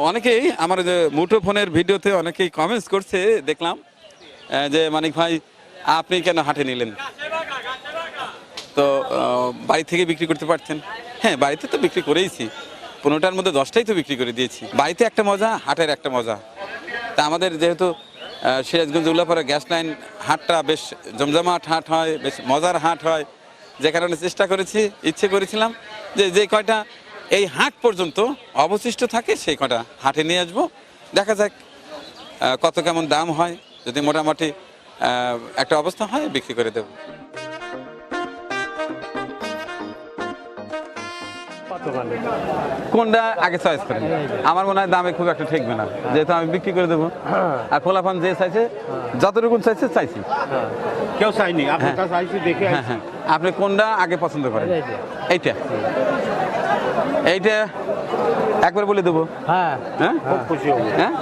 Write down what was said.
অনেকেই আমার যে মুঠোফোনের ভিডিওতে অনেকেই কমেন্টস করছে দেখলাম যে মানিক ভাই আপনি কেন হাটে নিলেন, তো বাড়ি থেকে বিক্রি করতে পারতেন। হ্যাঁ, বাড়িতে তো বিক্রি করেইছি, 15টার মধ্যে 10টাই তো বিক্রি করে দিয়েছি। বাড়িতে একটা মজা, হাটের একটা মজা। তা আমাদের যেহেতু সিরাজগঞ্জ উল্লাপাড়া গ্যাস লাইন হাটটা বেশ জমজমাট হাট হয়, বেশ মজার হাট হয়, যে কারণে চেষ্টা করেছি, ইচ্ছে করেছিলাম যে যে কয়টা এই হাট পর্যন্ত অবশিষ্ট থাকে সেই কয়টা হাটে নিয়ে আসবো, দেখা যাক কত কেমন দাম হয়। যদি মোটামুটি একটা অবস্থা হয় বিক্রি করে দেবো। কোনটা আগে চয়েস করেন? আমার মনে হয় দামে খুব একটা ঠেকবে না, যেহেতু আমি বিক্রি করে দেবো। আর খোলাপান যে চাইছে, যতটুকু চাইছে চাইছি, কেউ চাইনি, আপনার কাছে আইছি দেখে হ্যাঁ হ্যাঁ। আপনি কোনটা আগে পছন্দ করেন? এইটা এইটা একবার বলে দেবো। হ্যাঁ, হ্যাঁ খুব খুশি হবো। হ্যাঁ।